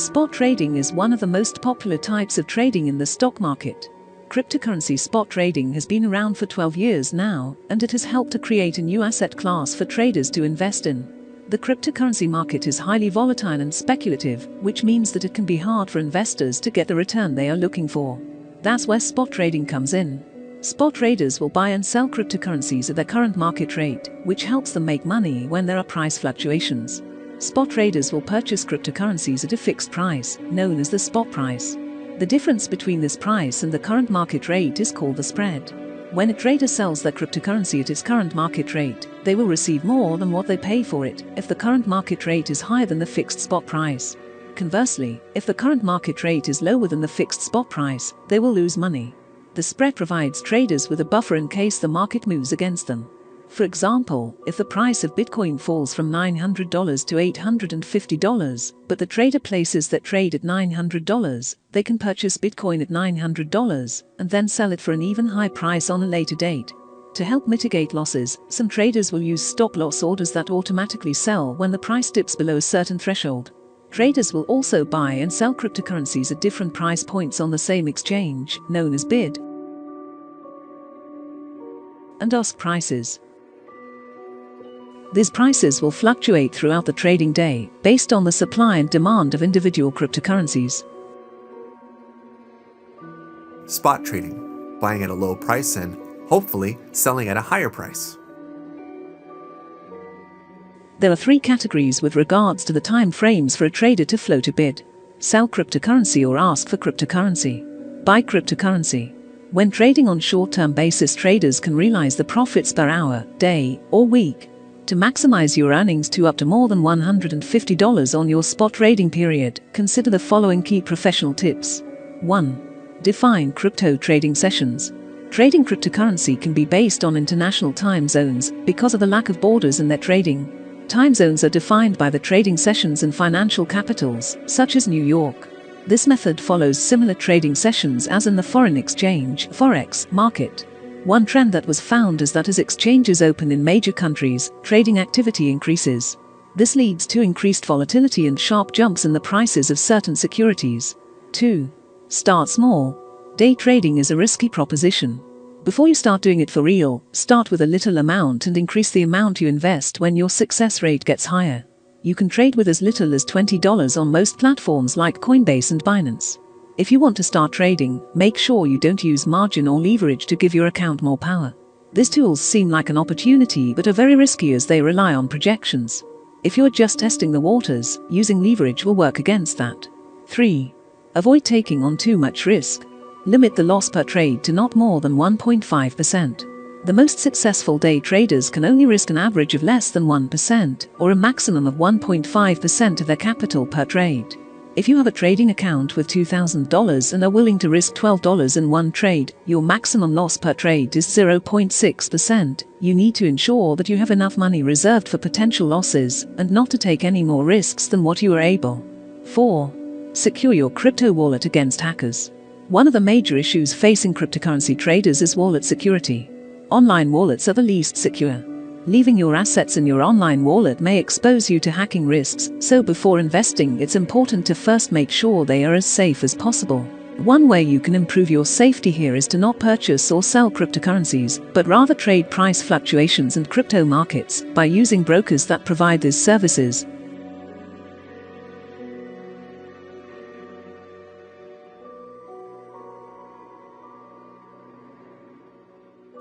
Spot trading is one of the most popular types of trading in the stock market. Cryptocurrency spot trading has been around for 12 years now, and it has helped to create a new asset class for traders to invest in. The cryptocurrency market is highly volatile and speculative, which means that it can be hard for investors to get the return they are looking for. That's where spot trading comes in. Spot traders will buy and sell cryptocurrencies at their current market rate, which helps them make money when there are price fluctuations. Spot traders will purchase cryptocurrencies at a fixed price, known as the spot price. The difference between this price and the current market rate is called the spread. When a trader sells their cryptocurrency at its current market rate, they will receive more than what they pay for it if the current market rate is higher than the fixed spot price. Conversely, if the current market rate is lower than the fixed spot price, they will lose money. The spread provides traders with a buffer in case the market moves against them. For example, if the price of Bitcoin falls from $900 to $850, but the trader places that trade at $900, they can purchase Bitcoin at $900 and then sell it for an even higher price on a later date. To help mitigate losses, some traders will use stop-loss orders that automatically sell when the price dips below a certain threshold. Traders will also buy and sell cryptocurrencies at different price points on the same exchange, known as bid and ask prices. These prices will fluctuate throughout the trading day based on the supply and demand of individual cryptocurrencies. Spot trading, buying at a low price and, hopefully, selling at a higher price. There are three categories with regards to the time frames for a trader to float a bid: sell cryptocurrency or ask for cryptocurrency. Buy cryptocurrency. When trading on short-term basis, traders can realize the profits per hour, day, or week. To maximize your earnings to up to more than $150 on your spot trading period, consider the following key professional tips. 1. Define crypto trading sessions. Trading cryptocurrency can be based on international time zones because of the lack of borders in their trading. Time zones are defined by the trading sessions in financial capitals, such as New York. This method follows similar trading sessions as in the foreign exchange (Forex) market. One trend that was found is that as exchanges open in major countries, trading activity increases. This leads to increased volatility and sharp jumps in the prices of certain securities. 2. Start small. Day trading is a risky proposition. Before you start doing it for real, start with a little amount and increase the amount you invest when your success rate gets higher. You can trade with as little as $20 on most platforms like Coinbase and Binance. If you want to start trading, make sure you don't use margin or leverage to give your account more power. These tools seem like an opportunity but are very risky as they rely on projections. If you're just testing the waters, using leverage will work against that. 3. Avoid taking on too much risk. Limit the loss per trade to not more than 1.5%. The most successful day traders can only risk an average of less than 1% or a maximum of 1.5% of their capital per trade. If you have a trading account with $2,000 and are willing to risk $12 in one trade, your maximum loss per trade is 0.6%. You need to ensure that you have enough money reserved for potential losses and not to take any more risks than what you are able. 4. Secure your crypto wallet against hackers. One of the major issues facing cryptocurrency traders is wallet security. Online wallets are the least secure. Leaving your assets in your online wallet may expose you to hacking risks, so before investing, it's important to first make sure they are as safe as possible. One way you can improve your safety here is to not purchase or sell cryptocurrencies, but rather trade price fluctuations and crypto markets by using brokers that provide these services.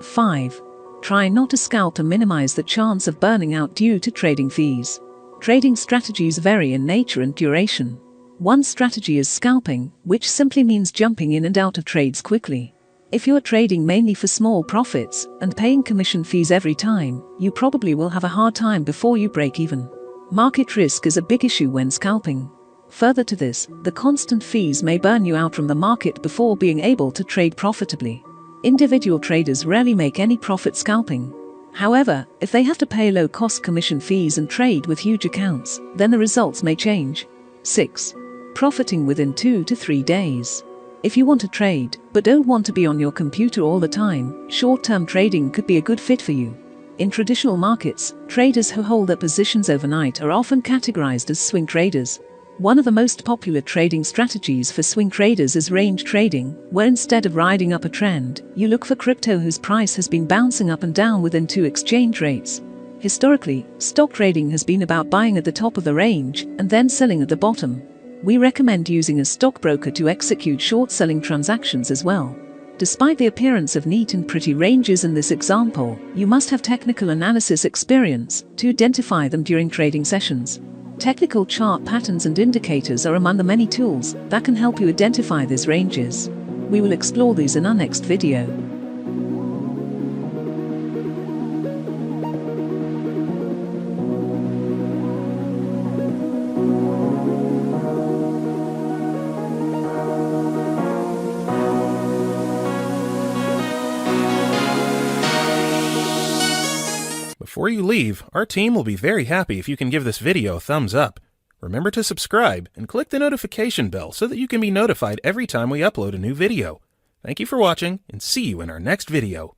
Five. Try not to scalp to minimize the chance of burning out due to trading fees. Trading strategies vary in nature and duration. One strategy is scalping, which simply means jumping in and out of trades quickly. If you are trading mainly for small profits and paying commission fees every time, you probably will have a hard time before you break even. Market risk is a big issue when scalping. Further to this, the constant fees may burn you out from the market before being able to trade profitably. Individual traders rarely make any profit scalping. However, if they have to pay low-cost commission fees and trade with huge accounts, then the results may change. 6. Profiting within 2 to 3 days. If you want to trade, but don't want to be on your computer all the time, short-term trading could be a good fit for you. In traditional markets, traders who hold their positions overnight are often categorized as swing traders. One of the most popular trading strategies for swing traders is range trading, where instead of riding up a trend, you look for crypto whose price has been bouncing up and down within 2 exchange rates. Historically, stock trading has been about buying at the top of the range and then selling at the bottom. We recommend using a stockbroker to execute short-selling transactions as well. Despite the appearance of neat and pretty ranges in this example, you must have technical analysis experience to identify them during trading sessions. Technical chart patterns and indicators are among the many tools that can help you identify these ranges. We will explore these in our next video. Before you leave, our team will be very happy if you can give this video a thumbs up. Remember to subscribe and click the notification bell so that you can be notified every time we upload a new video. Thank you for watching and see you in our next video.